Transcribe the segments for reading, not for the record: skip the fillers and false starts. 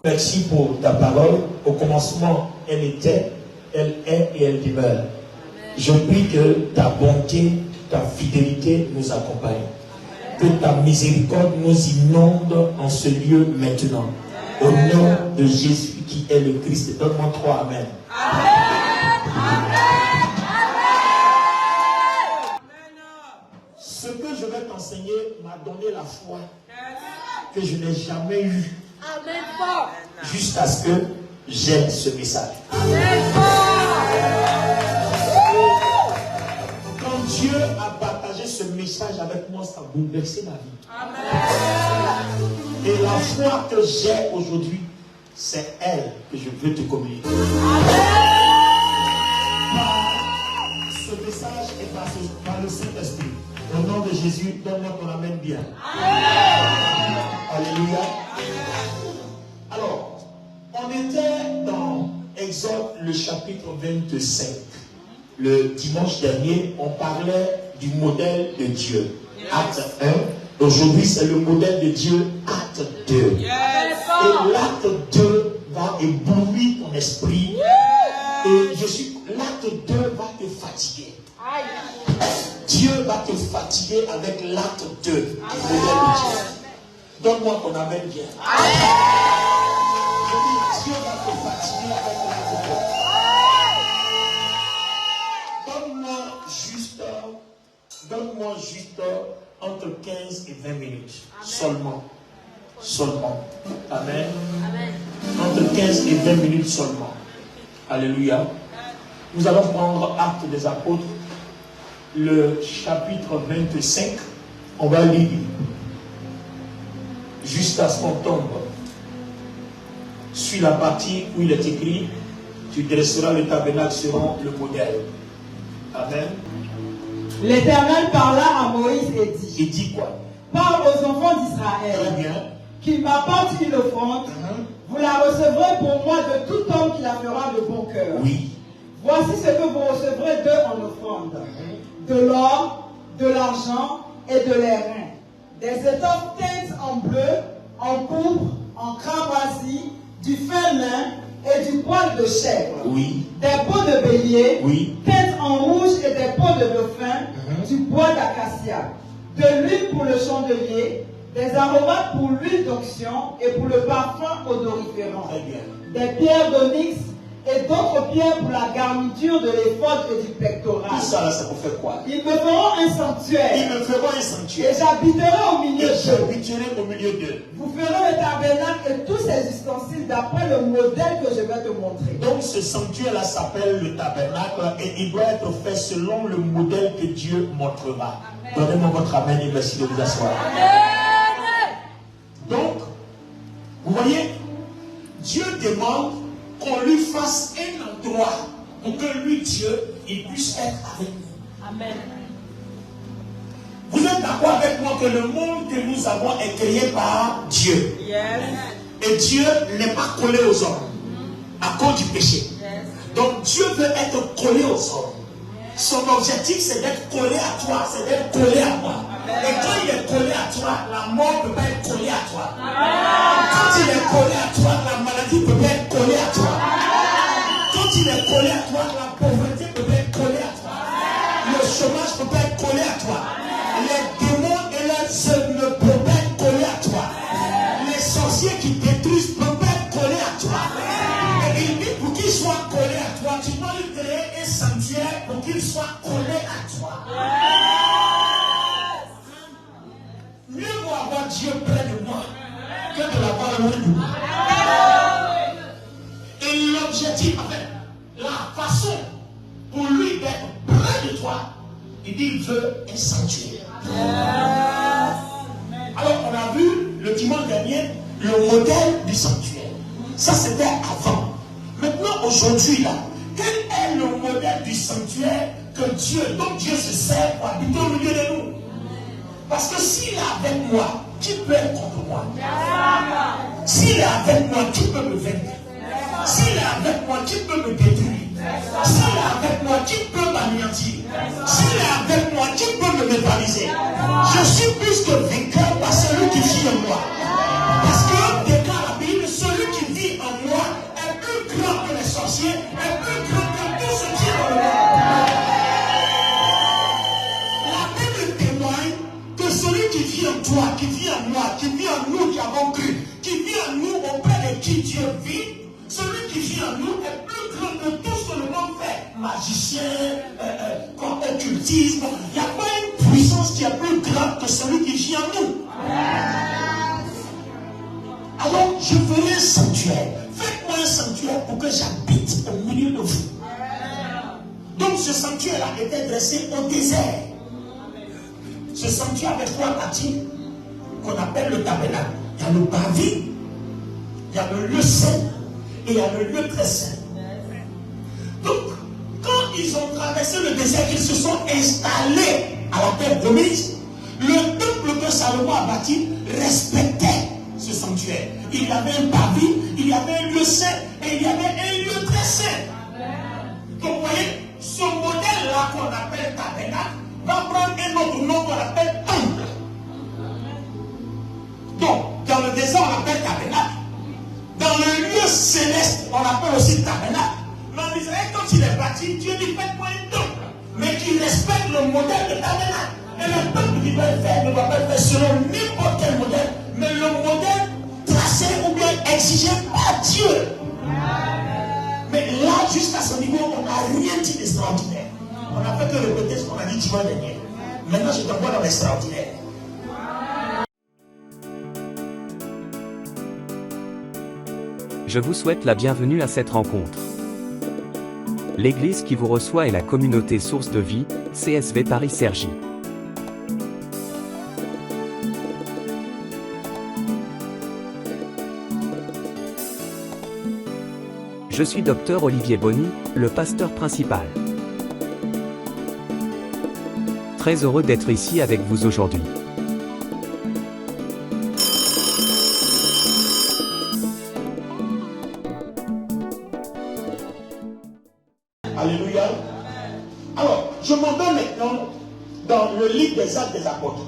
Merci pour ta parole. Au commencement, elle était, elle est et elle demeure. Je prie que ta bonté, ta fidélité nous accompagne. Que ta miséricorde nous inonde en ce lieu maintenant. Au nom de Jésus qui est le Christ. Donne-moi 3 amen. Ce que je vais t'enseigner m'a donné la foi que je n'ai jamais eue. Jusqu'à ce que j'aie ce message. Quand Dieu a partagé ce message avec moi, ça a bouleversé ma vie. Et la foi que j'ai aujourd'hui, c'est elle que je veux te communiquer. Ce message est par le Saint-Esprit. Au nom de Jésus, donne-moi ton amen bien. Alléluia. Alors, on était dans Exode, le chapitre 25. Le dimanche dernier, on parlait du modèle de Dieu. Acte 1. Aujourd'hui, c'est le modèle de Dieu, acte 2. Et l'acte 2 va éblouir ton esprit. Et l'acte 2 va te fatiguer. Dieu va te fatiguer avec l'acte 2 du modèle de Dieu. Donne-moi ton amen bien. Je dis, Dieu va te fatiguer avec l'acte 2. Donne-moi juste entre 15 et 20 minutes. Amen. Seulement. Amen. Entre 15 et 20 minutes seulement. Alléluia. Nous allons prendre Actes des Apôtres, le chapitre 25. On va lire jusqu'à ce qu'on tombe sur la partie où il est écrit: tu dresseras le tabernacle selon le modèle. Amen. L'Éternel parla à Moïse et dit: Il dit quoi? Parle aux enfants d'Israël qu'ils m'apportent une offrande. Vous la recevrez pour moi de tout homme qui la fera de bon cœur. Oui. Voici ce que vous recevrez d'eux en offrande: de l'or, de l'argent et de l'airain, des étoffes teintes en bleu, en pourpre, en cramoisi, du fin lin et du poil de chèvre. Oui. Des peaux de bélier, oui, teintes en rouge et des peaux de dauphin, du bois d'acacia, de l'huile pour le chandelier, des aromates pour l'huile d'onction et pour le parfum odoriférant, des pierres d'onyx et d'autres pierres pour la garniture de l'éphod et du pectoral. Tout ça là, ça pour faire quoi? Ils me feront un sanctuaire. Ils me feront un sanctuaire. Et j'habiterai au milieu d'eux. Vous ferez le tabernacle et tous ses ustensiles d'après le modèle que je vais te montrer. Donc ce sanctuaire là s'appelle le tabernacle et il doit être fait selon le modèle que Dieu montrera. Donnez-moi votre amen et merci de vous asseoir. Donc, vous voyez, Dieu demande qu'on lui fasse un endroit pour que lui, Dieu, il puisse être avec nous. Amen. Vous êtes d'accord avec moi que le monde que nous avons est créé par Dieu. Yes. Et Dieu n'est pas collé aux hommes à cause du péché. Yes. Donc Dieu veut être collé aux hommes. Son objectif c'est d'être collé à toi, c'est d'être collé à moi. Et quand il est collé à toi, la mort ne peut pas être collée à toi. Quand il est collé à toi, la maladie ne peut pas être collée à toi. Quand il est collé à toi, la pauvreté ne peut pas être collée à toi. Le chômage ne peut pas être collé à toi. Les démons et leurs œuvres ne peuvent pas être collés à toi. Les sorciers qui détruisent ne peuvent pas être collés à toi. Et il dit pour qu'il soit collé à toi, tu dois lui créer un sanctuaire pour qu'il soit collé à toi. Mieux vaut avoir Dieu près de moi que de l'avoir loin de moi. Et l'objectif, la façon pour lui d'être près de toi, il dit il veut un sanctuaire. Alors on a vu le dimanche dernier le modèle du sanctuaire. Ça c'était avant. Maintenant aujourd'hui là, quel est le modèle du sanctuaire que Dieu, dont Dieu se sert pour habiter au milieu de nous? Parce que s'il est avec moi, qui peut être contre moi? S'il est avec moi, qui peut me vaincre? S'il est avec moi, qui peut me détruire? S'il est avec moi, qui peut m'anéantir? S'il est avec moi, qui peut me mévaliser? Je suis plus que vainqueur par celui qui vit en moi. Parce que déclare la Bible, celui qui avec qui Dieu vit, celui qui vit en nous est plus grand que tout ce que le monde fait. Magicien, occultisme. Il n'y a pas une puissance qui est plus grande que celui qui vit en nous. Alors, je ferai un sanctuaire. Faites-moi un sanctuaire pour que j'habite au milieu de vous. Donc, ce sanctuaire-là était dressé au désert. Ce sanctuaire avait 3 parties qu'on appelle le tabernacle. Il y a le parvis, il y a le lieu saint et il y a le lieu très saint. Donc, quand ils ont traversé le désert, ils se sont installés à la terre promise, le temple que Salomon a bâti respectait ce sanctuaire. Il y avait un parvis, il y avait un lieu saint et il y avait un lieu très saint. Donc, vous voyez, ce modèle-là qu'on appelle tabernacle va prendre un autre nom qu'on appelle temple. Donc, dans le désert, on appelle tabernacle. Dans le lieu céleste, on appelle aussi tabernacle. Mais en Israël, quand il est bâti, Dieu dit faites-moi un temple, mais qui respecte le modèle de tabernacle. Et le temple qu'il va faire ne va pas être fait selon n'importe quel modèle, mais le modèle tracé ou bien exigé par Dieu. Mais là, jusqu'à ce niveau, on n'a rien dit d'extraordinaire. On n'a fait que répéter ce qu'on a dit dimanche dernier. Maintenant, je t'envoie dans l'extraordinaire. Je vous souhaite la bienvenue à cette rencontre. L'église qui vous reçoit est la communauté Source de Vie, CSV Paris-Cergy. Je suis Dr Olivier Bonny, le pasteur principal. Très heureux d'être ici avec vous aujourd'hui. Alléluia. Alors, je m'en vais maintenant dans le livre des Actes des Apôtres.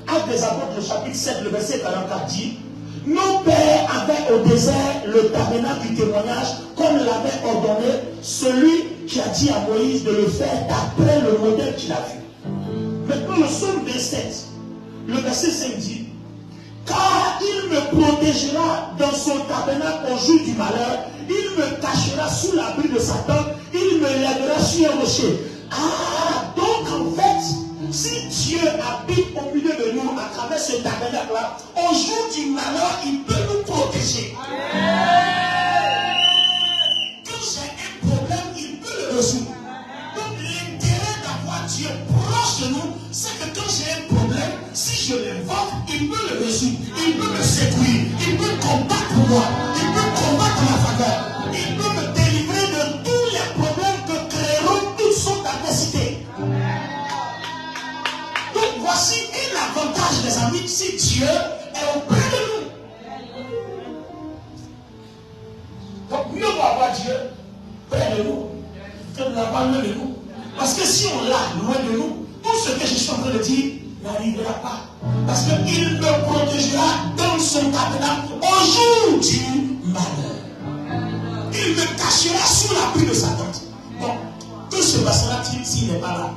Actes des Apôtres, le chapitre 7, le verset 44 dit: nos pères avaient au désert le tabernacle du témoignage, comme l'avait ordonné celui qui a dit à Moïse de le faire d'après le modèle qu'il a vu. Maintenant, le psaume 27, le verset 5 dit: car il me protégera dans son tabernacle au jour du malheur, il me cachera sous l'abri de sa tente, il me lèvera sur un rocher. Ah, donc en fait, si Dieu habite au milieu de nous à travers ce tabernacle-là, au jour du malheur, il peut nous protéger. Quand j'ai un problème, il peut le résoudre. Donc l'intérêt d'avoir Dieu proche de nous, c'est que quand j'ai un problème, si je l'invoque, il peut le résoudre, il peut me secourir, il peut combattre pour moi, il peut combattre ma faveur, il peut me délivrer de tous les problèmes que créeront toute son adversité. Donc voici un avantage, les amis, si Dieu est auprès de nous. Donc mieux vaut avoir Dieu près de nous que de l'avoir loin de nous. Parce que si on l'a loin de nous, tout ce que je suis en train de dire n'arrivera pas. Parce qu'il me protégera dans son tabernacle au jour du malheur. Il me cachera sous l'abri de sa tente. Bon, que se passera-t-il s'il n'est pas là?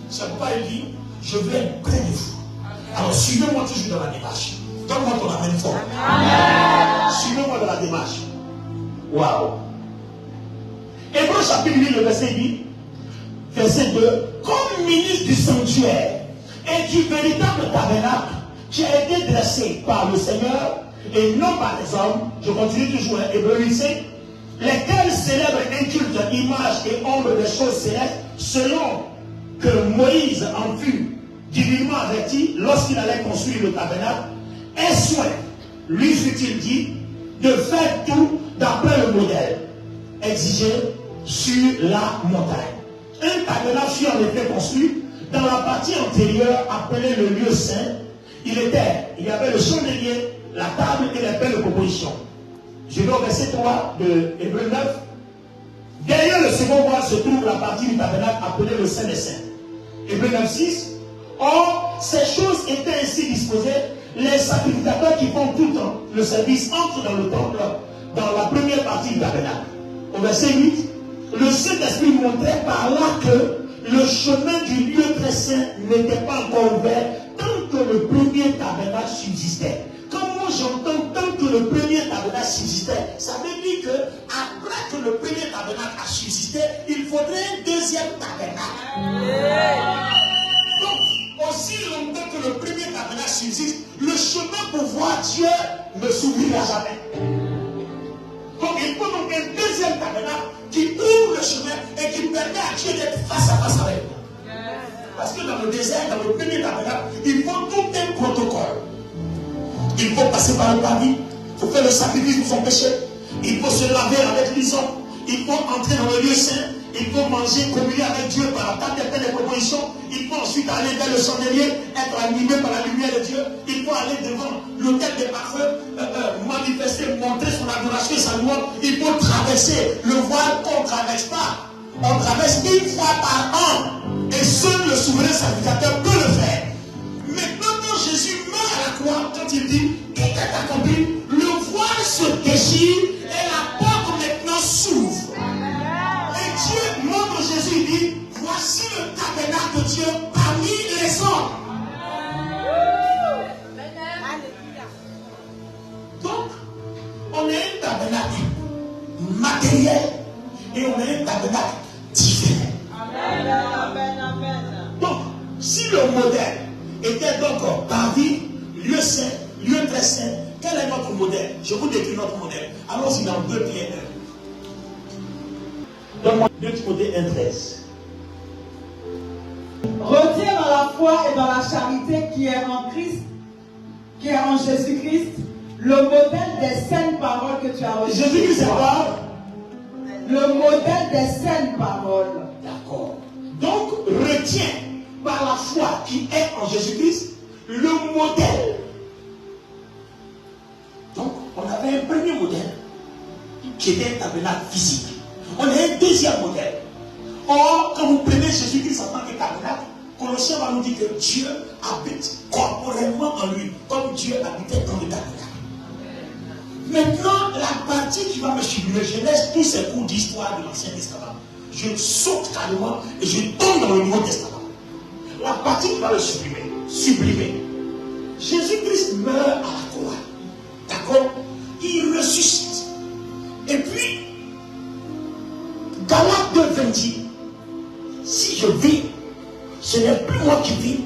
C'est pourquoi il dit: je vais être près de vous. Alors suivez-moi toujours dans la démarche. Donne-moi ton amen fort. Suivez-moi dans la démarche. Waouh. Hébreux chapitre 8, le verset 8, verset 2. Comme ministre du sanctuaire et du véritable tabernacle qui a été dressé par le Seigneur et non par les hommes, je continue toujours, Hébreux 8, lesquels célèbrent un culte, image et ombre des choses célestes, selon que Moïse en fut divinement averti lorsqu'il allait construire le tabernacle, un soin, lui fut-il dit, de faire tout d'après le modèle exigé sur la montagne. Un tabernacle fut en effet construit dans la partie antérieure appelée le lieu saint. Il y avait le chandelier, la table et les pains de proposition. Je vais au verset 3 de Hébreux 9. Derrière le second voile se trouve la partie du tabernacle appelée le Saint des Saints. Hébreux 9, 6. Or, ces choses étaient ainsi disposées, les sacrificateurs qui font tout le temps le service entrent dans le temple, dans la première partie du tabernacle. Au verset 8, le Saint-Esprit montrait par là que le chemin du lieu très saint n'était pas encore ouvert tant que le premier tabernacle subsistait. Quand moi j'entends tant que que le premier tabernacle subsistait, ça veut dire que après que le premier tabernacle a subsisté, il faudrait un deuxième tabernacle. Donc, aussi longtemps que le premier tabernacle subsiste, le chemin pour voir Dieu ne s'oubliera jamais. Donc, il faut donc un deuxième tabernacle qui ouvre le chemin et qui permet à Dieu d'être face à face avec nous. Parce que dans le désert, dans le premier tabernacle, il faut tout un protocole. Il faut passer par le paradis, il faut faire le sacrifice pour son péché, il faut se laver avec l'hysope, il faut entrer dans le lieu saint, il faut manger, communier avec Dieu par la table des peines et propositions, il faut ensuite aller vers le chandelier, être animé par la lumière de Dieu, il faut aller devant l'autel des parfums, manifester, montrer son adoration et sa louange, il faut traverser le voile qu'on ne traverse pas. On traverse une fois par an et seul le souverain sacrificateur peut le faire. Maintenant, quand Jésus meurt à la croix, quand il dit tout est accompli, le voile se déchire et la porte maintenant s'ouvre. Et Dieu montre Jésus, il dit voici le tabernacle de Dieu parmi les hommes. Donc, on est un tabernacle matériel et on est un tabernacle différent. Donc, si le modèle était donc parvis, lieu saint, lieu très saint, quel est notre modèle? Je vous décris notre modèle. Allons-y dans 2 Pierre 1. Donc, 2 Timothée 1:13. Retiens dans la foi et dans la charité qui est en Christ, qui est en Jésus-Christ, le modèle des saines paroles que tu as reçues. Jésus-Christ, c'est quoi? Le modèle des saines paroles. D'accord. Donc, retiens par la foi qui est en Jésus-Christ le modèle. Donc, on avait un premier modèle qui était un tabernacle physique. On a un deuxième modèle. Or, quand vous prenez Jésus-Christ en tant que tabernacle, Colossiens va nous dire que Dieu habite corporellement en lui, comme Dieu habitait dans le tabernacle. Maintenant, la partie qui va me sublimer, je laisse tous ces cours d'histoire de l'Ancien Testament. Je saute carrément et je tombe dans le Nouveau Testament. La partie qui va le sublimer. Jésus-Christ meurt à la croix. D'accord? Il ressuscite. Et puis, Galates 2:20 dit, si je vis, ce n'est plus moi qui vis,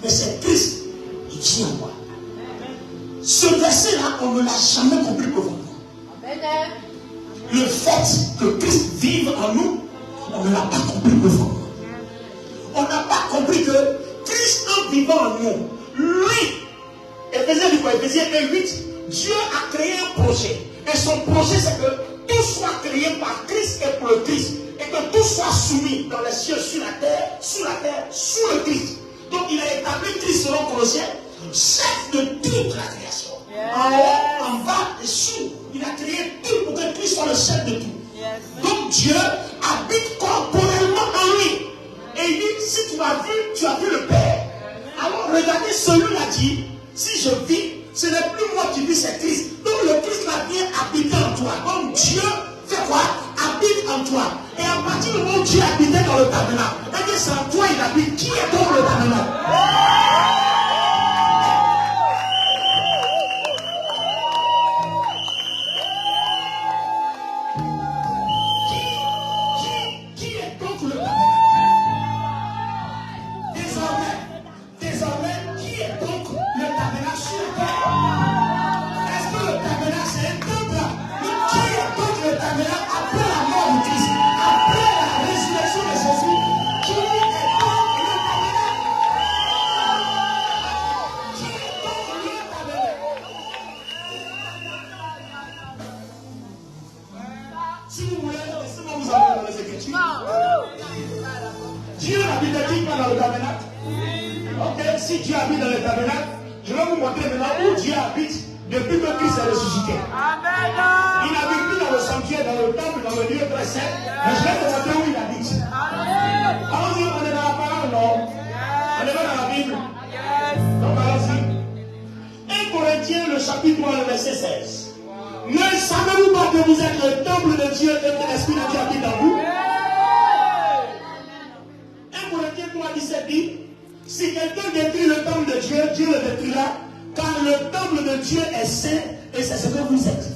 mais c'est Christ qui vit en moi. Ce verset-là, on ne l'a jamais compris profondément. Le fait que Christ vive en nous, on ne l'a pas compris profondément. On n'a pas compris que Christ en vivant en nous, lui, Éphésiens 1:8, Dieu a créé un projet. Et son projet, c'est que tout soit créé par Christ et pour le Christ. Et que tout soit soumis dans les cieux, sur la terre, sous le Christ. Donc il a établi Christ selon Colossiens, chef de toute la création. En haut, en bas et sous. Il a créé tout pour que Christ soit le chef de tout. Donc Dieu habite corporellement en lui. Et il dit, si tu m'as vu, tu as vu le Père. Alors regardez, celui-là dit, si je vis, ce n'est plus moi qui vis, c'est Christ. Donc le Christ là vient habiter en toi. Donc Dieu fait quoi? Habite en toi. Et à partir du moment où Dieu habitait dans le tabernacle, c'est en toi il habite. Qui est donc le tabernacle? Qui est donc le tabernacle? Désormais, qui est donc le tabernacle sur la terre? Est-ce que le tabernacle c'est un temple? Mais qui est donc le tabernacle après la mort de Christ? Après la résurrection de Jésus? Qui est donc le tabernacle? Qui est donc le tabernacle? Si vous voulez, laissez-moi vous amener dans les Écritures. Dieu habite-t-il pas dans le tabernacle? Ok, si Dieu habite dans le tabernacle, je vais vous montrer maintenant où Dieu habite depuis que Christ est ressuscité. Il n'habite plus dans le sanctuaire, dans le temple, dans le lieu très saint, mais je vais te montrer où il habite. Allons-y, on est dans la parole, non? On est pas dans la Bible. Donc allons-y. 1 Corinthiens, le chapitre 1, le verset 16. Ne savez-vous pas que vous êtes le temple de Dieu et que l'Esprit de Dieu habite en vous? 1 Corinthiens 3:17 dit, si quelqu'un détruit le temple de Dieu, Dieu le détruira, car le temple de Dieu est saint Et c'est ce que vous êtes.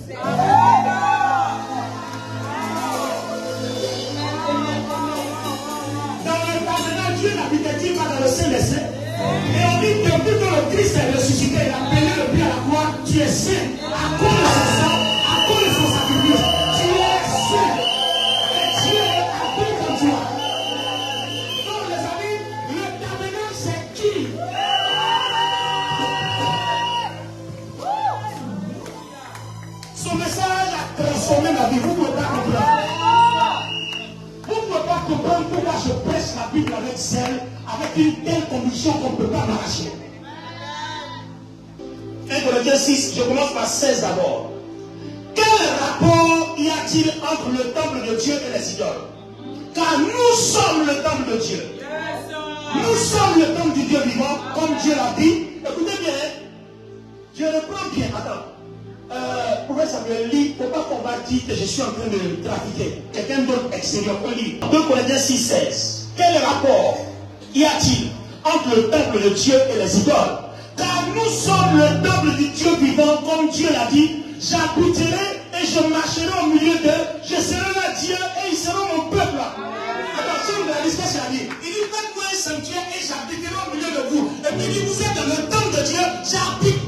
Dans le tabernacle, Dieu n'habitait-il pas dans le Saint des Saints? Et on dit que depuis que le Christ est ressuscité, il a payé le prix à la croix, tu es saint. À cause de son sang, à cause de son sacrifice, tu es saint. Et Dieu habite en toi. Donc les amis, le tabernacle c'est qui? Son message a transformé ma vie. Vous ne pouvez pas comprendre. Vous ne pouvez pas comprendre pourquoi je prêche la Bible avec zèle, avec une telle conviction qu'on ne peut pas m'arracher. 1 Corinthiens 6, je commence par 16 d'abord. Quel rapport y a-t-il entre le temple de Dieu et les idoles? Car nous sommes le temple de Dieu. Nous sommes le temple du Dieu vivant, comme Dieu l'a dit. Écoutez bien, je reprends bien. Attends. Professeur Samuel lit, il ne faut pas qu'on va dire que je suis en train de trafiquer. Quelqu'un d'autre extérieur, on lit. 2 Corinthiens 6, 16. Quel rapport y a-t-il entre le temple de Dieu et les idoles? Car nous sommes le temple du Dieu vivant, comme Dieu l'a dit. J'habiterai et je marcherai au milieu d'eux. Je serai leur Dieu et ils seront mon peuple. Attention, vous avez dit ce qu'il a dit. Il dit, faites-moi un sanctuaire et j'habiterai au milieu de vous. Et puis il dit, vous êtes dans le temple de Dieu, j'habite.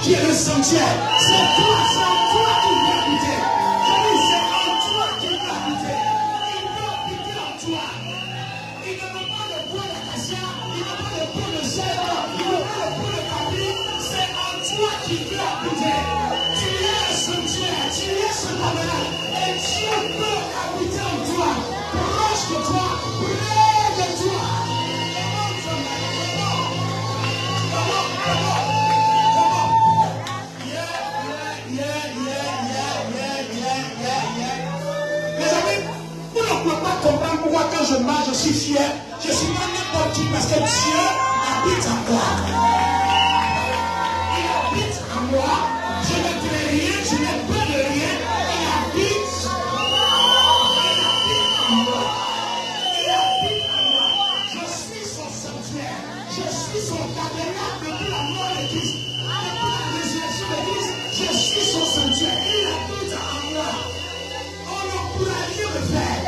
Qui est le sanctuaire? C'est toi qui veux habiter. C'est en toi qu'il veut habiter. Il veut habiter en toi. Il ne veut pas le bois d'acacia, il ne veut pas le bois de chèvre, il ne veut pas le bois de cabri. C'est en toi qu'il veut habiter. Tu es le sanctuaire, tu es ce tabernacle. Et Dieu peut habiter en toi, proche de toi, près de toi. Vous ne pouvez pas comprendre pourquoi quand je marche, je suis fier. Je suis pas n'importe qui parce que Dieu habite en moi. Il habite en moi. Je ne crée rien, je n'ai peur de rien. Il habite en moi. Il habite en moi. Je suis son sanctuaire. Je suis son tabernacle depuis la mort de Christ. Depuis la résurrection de Christ, je suis son sanctuaire. Il habite en moi. On ne pourra rien me faire.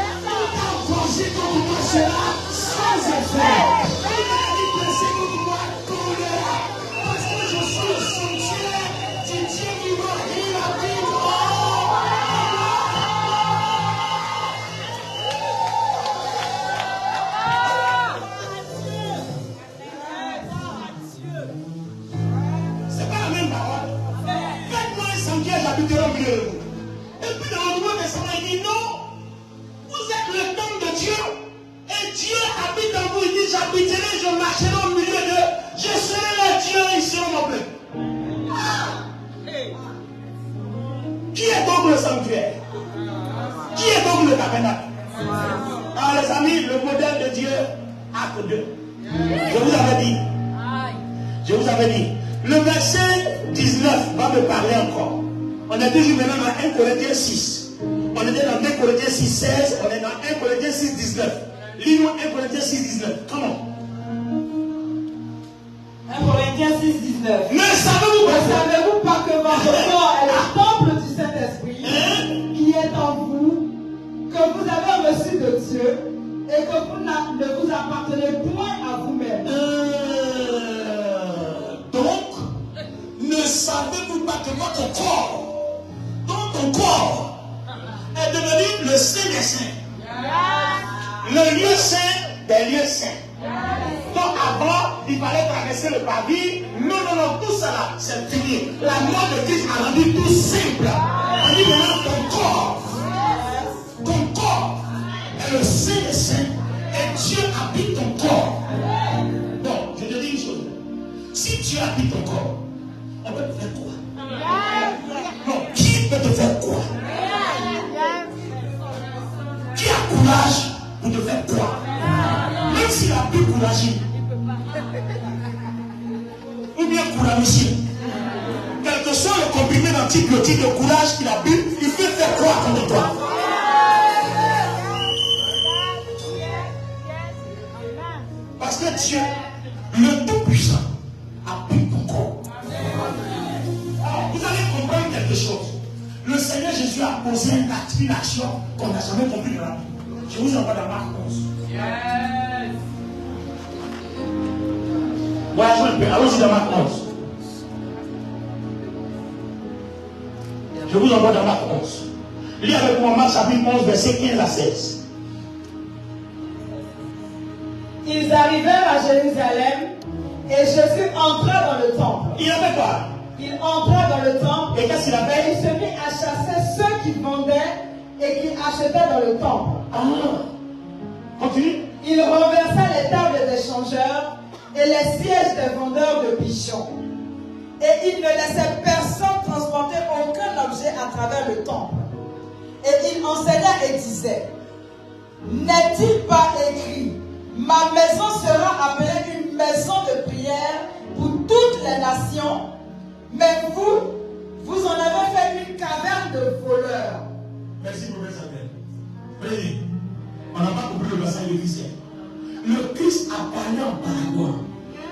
Penser contre moi sera sans effet. Il m'a dit penser contre moi tombera. Parce que je suis le sanctuaire du Dieu vivant. Il habite en moi. C'est pas la même parole. Faites-moi un sanctuaire, j'habiterai au milieu de vous. Et puis dans le Nouveau Testament, il dit non. Vous êtes le temple de Dieu et Dieu habite en vous. Il dit j'habiterai, je marcherai au milieu d'eux. Je serai leur Dieu et ils seront mon peuple. Qui est donc le sanctuaire? Qui est donc le tabernacle? Alors les amis, le modèle de Dieu, acte 2. Je vous avais dit. Je vous avais dit. Le verset 19 va me parler encore. On est toujours maintenant dans 1 Corinthiens 6. On était dans 1 Corinthiens 6, 16. On est dans 1 Corinthiens 6, 19. Lis-nous 1 Corinthiens 6, 19. Comment? 1 Corinthiens 6, 19. Ne savez-vous pas que votre corps est le temple du Saint-Esprit qui est en vous, que vous avez reçu de Dieu et que vous ne vous appartenez point à vous-même? Donc, ne savez-vous pas que votre corps, donc ton corps, est devenu le Saint des Saints. Le lieu saint des lieux saints. Donc avant, il fallait traverser le pavé. Non, tout ça là, c'est fini. La mort de Christ a rendu tout simple. On dit maintenant ton corps est le Saint des Saints et Dieu habite ton corps. Donc, je te dis une chose. Si Dieu habite ton corps, on peut te faire quoi? Non, qui peut te faire quoi? Qui a courage pour te faire quoi? Même s'il a plus courageux, ou bien courageux, quel que soit le comprimé d'antibiotiques de courage qu'il a bu, il peut faire quoi contre toi? Parce que Dieu, le Tout-Puissant, a pris ton corps. Alors, vous allez comprendre quelque chose. Le Seigneur Jésus a posé une action qu'on n'a jamais compris dans la Bible. Je vous envoie dans Marc 11. Voyons un peu. Allons-y dans Marc 11. Je vous envoie dans Marc 11. Lisez avec moi Marc chapitre 11, verset 15 à 16. Ils arrivèrent à Jérusalem et Jésus entra dans le temple. Il a fait quoi? Il entra dans le temple et qu'est-ce qu'il a fait? Il se mit à chasser ceux qui vendaient et qui achetaient dans le temple. Continue. Il renversa les tables des changeurs et les sièges des vendeurs de bichons. Et il ne laissait personne transporter aucun objet à travers le temple. Et il enseignait et disait: n'est-il pas écrit, ma maison sera appelée une maison de prière pour toutes les nations, mais vous en avez fait une caverne de voleurs. Merci, professeur. Oui, on n'a pas compris le passage de Christ. Le Christ a parlé en parabole.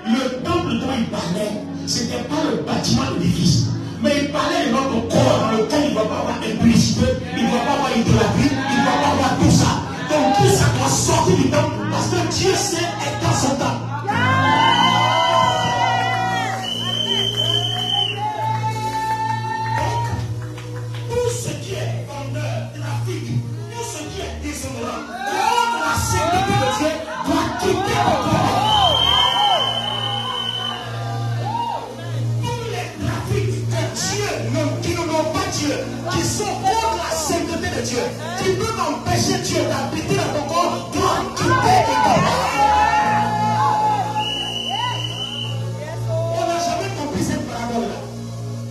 Le temple dont il parlait, ce n'était pas le bâtiment de l'église, mais il parlait de notre corps dans lequel il ne va pas avoir implicité, il ne va pas avoir idolâtrie, il ne va pas avoir tout ça. Donc tout ça doit sortir du temple parce que Dieu sait être dans son temple. Tout ce qui est vendeur, trafic, tout ce qui est déshonorant, contre la sainteté de Dieu doit quitter le corps. Tous les trafics que Dieu, qui ne n'ont pas Dieu, qui sont contre la sainteté de Dieu, qui peuvent empêcher Dieu d'habiter dans ton corps, doivent quitter le corps. On n'a jamais compris cette parabole-là.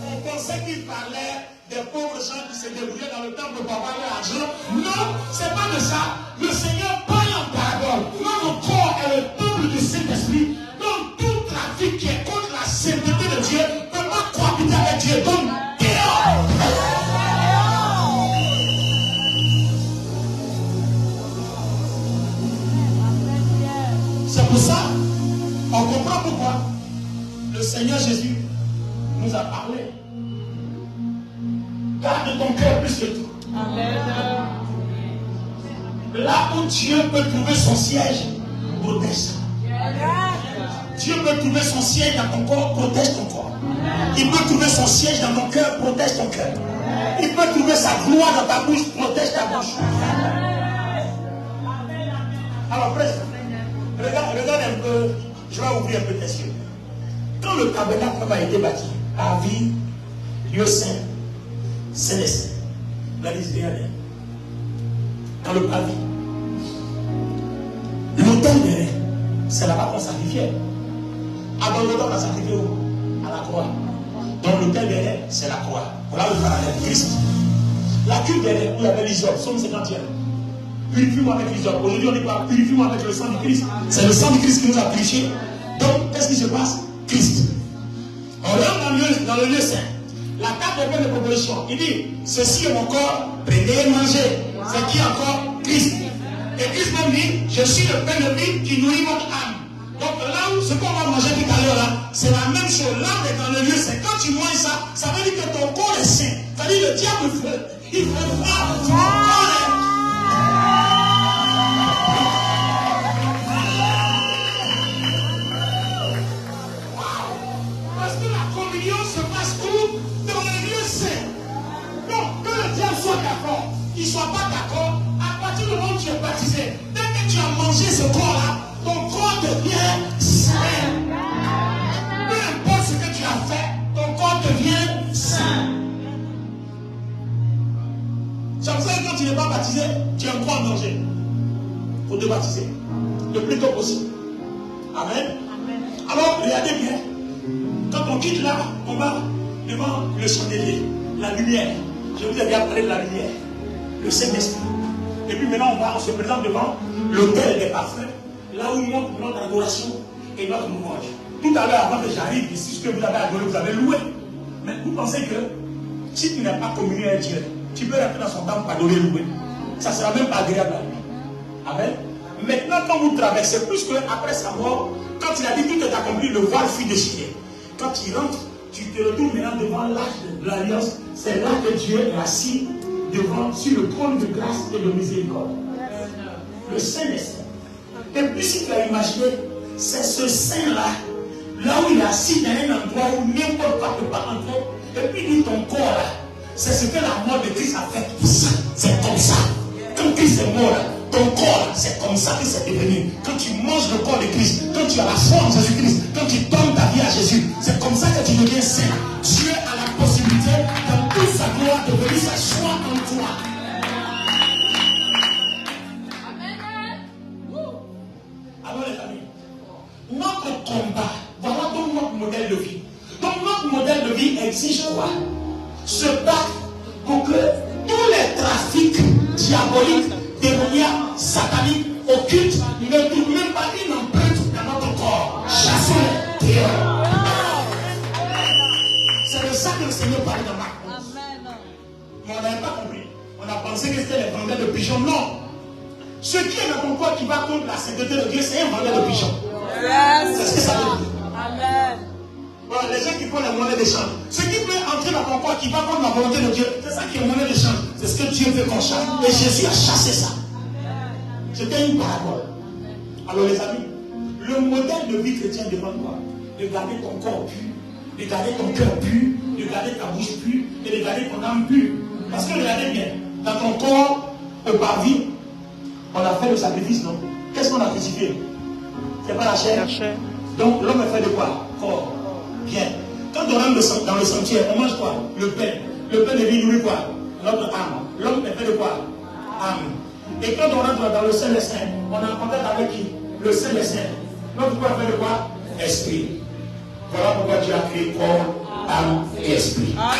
On pensait qu'il parlait des pauvres gens qui se débrouillaient dans le temple pour avoir l'argent. Non, ce n'est pas de ça. Le Seigneur parle en parabole. Notre corps est le temple du Saint-Esprit. Donc tout trafic qui est contre la sainteté de Dieu ne peut pas cohabiter avec Dieu. Donc dehors. C'est pour ça, on comprend pourquoi le Seigneur Jésus nous a parlé. Garde ton cœur plus que tout. Amen. Là où Dieu peut trouver son siège, protège ça. Dieu peut trouver son siège dans ton corps, protège ton corps. Il peut trouver son siège dans ton cœur, protège ton cœur. Il peut trouver sa gloire dans ta bouche, protège ta bouche. Alors, frère, regarde un peu, je vais ouvrir un peu tes yeux. Quand le tabernacle a été bâti, à vie, lieu saint, céleste, la liste regardez. Dans le pavé, l'autel des reins, c'est là-bas qu'on sacrifiait. Avant l'autel, on a sacrifié où? À la croix. Donc l'autel des reins, c'est la croix. Voilà le parallèle, Christ. La cuve des reins, où il y avait l'hysope, Psaume 50e. Purifie-moi avec l'hysope. Aujourd'hui, on dit pas purifie-moi avec le sang du Christ. C'est le sang du Christ qui nous a purifiés. Donc, qu'est-ce qui se passe? Christ. On rentre dans le lieu saint. La table de pain de proposition, il dit, ceci est mon corps, prenez et mangez. C'est qui encore? Christ. Et Christ même dit, je suis le pain de vie qui nourrit votre âme. Donc là où ce qu'on va manger tout à l'heure là, c'est la même chose. L'âme est dans le lieu saint. Quand tu manges ça, ça veut dire que ton corps est saint. Ça veut dire que le diable il veut voir ton corps est. Parce que la communion se passe où? Dans le lieu saint. Donc, que le diable soit d'accord, qu'il ne soit pas d'accord, à partir du moment où tu es baptisé, dès que tu as mangé ce corps-là, ton corps devient saint. Peu importe ce que tu as fait, ton corps devient saint. C'est pour ça que quand tu n'es pas baptisé, tu es encore en danger. Il faut te baptiser le plus tôt possible. Amen. Alors, regardez bien. Quand on quitte là, on va devant le chandelier, la lumière. Je vous ai déjà parlé de la lumière, le Saint-Esprit. Et puis maintenant, on se présente devant l'autel des parfums, là où nous montre notre adoration et notre louange. Tout à l'heure, avant que j'arrive ici, ce que vous avez adoré, vous avez loué. Mais vous pensez que si tu n'as pas communié avec Dieu, tu peux rentrer dans son temple, adorer, louer. Ça ne sera même pas agréable à lui. Amen. Maintenant, quand vous traversez, plus qu'après sa mort, quand il a dit tout est accompli, le voile fut déchiré. Quand il rentre, tu te retrouves maintenant devant l'arche de l'Alliance. C'est là que Dieu est assis devant, sur le trône de grâce et de miséricorde. Le Saint des Saints. Et puis si tu as imaginé, c'est ce Saint-là, là où il est assis dans un endroit où n'importe quoi ne peut pas entrer. Et puis dit ton corps là, c'est ce que la mort de Christ a fait. C'est comme ça. Quand Christ est mort, ton corps, c'est comme ça que c'est devenu. Quand tu manges le corps de Christ, quand tu as la foi en Jésus-Christ, quand tu donnes ta vie à Jésus, c'est comme ça que tu deviens saint. Dieu a la possibilité, dans toute sa gloire, de venir s'asseoir en toi. Alors les amis, notre combat, voilà donc notre modèle de vie. Donc notre modèle de vie exige quoi? Se battre pour que tous les trafics diaboliques, démoniaques, sataniques, occultes ne trouvent même pas une empreinte dans notre corps. Chassons-les. C'est de ça que le Seigneur parle dans Marc 11. Mais on n'avait pas compris. On a pensé que c'était les vendeurs de pigeons. Non. Ce qui est dans ton corps qui va contre la sainteté de Dieu, c'est un vendeur de pigeons. C'est ce que ça veut dire. Amen. Voilà, les gens qui font les monnaies d'échange. Ce qui peut entrer dans ton corps qui va contre la volonté de Dieu, c'est ça qui est monnaie d'échange. C'est ce que Dieu veut qu'on chasse. Et Jésus a chassé ça. C'était une parabole. Alors les amis, le modèle de vie chrétienne demande quoi? De garder ton corps pur, de garder ton cœur pur, de garder ta bouche pure et de garder ton âme pure. Parce que regardez bien, dans ton corps, au parvis, on a fait le sacrifice, non? Qu'est-ce qu'on a crucifié? C'est pas la chair. Donc l'homme est fait de quoi? Corps. Bien. Quand on rentre dans le sentier, on mange quoi? Le pain. Le pain de vie nourrit quoi? Notre âme. L'homme est fait de quoi? Âme. Et quand on rentre dans le Saint des Saints, on est en contact avec qui? Le Saint des Saints. Notre corps est fait de quoi? Esprit. Voilà pourquoi Dieu a créé corps, âme et esprit. Alors,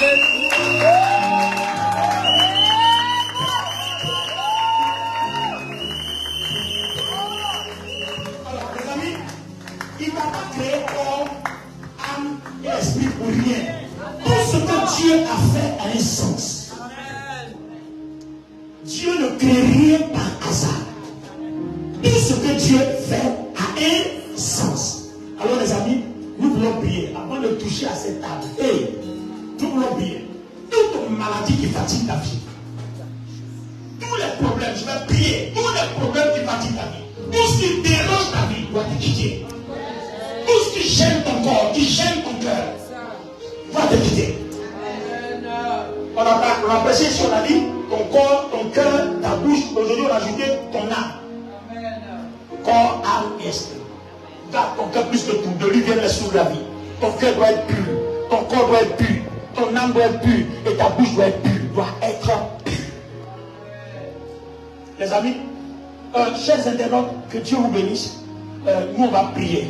les amis, il ne va pas créer corps, âme et esprit pour rien. Tout ce que Dieu a fait a un sens. Dieu ne crée rien par hasard. Tout ce que Dieu fait a un sens. Alors les amis, nous voulons prier avant de toucher à cette table. Et nous voulons prier. Toute maladie qui fatigue ta vie, tous les problèmes, je vais prier, tous les problèmes qui fatiguent ta vie, tout ce qui dérange ta vie doit te quitter. Tout ce qui gêne ton corps, qui gêne ton cœur, doit te quitter. On a prêché sur la vie, ton corps, ton cœur, ta bouche. Aujourd'hui, on a ajouté ton âme. Corps, âme et esprit. Garde ton cœur plus que tout. De lui vient le souffle de la vie. Ton cœur doit être pur. Ton corps doit être pur. Ton âme doit être pure. Et ta bouche doit être pure. Doit être pure. Les amis, chers internautes, que Dieu vous bénisse. Nous, on va prier.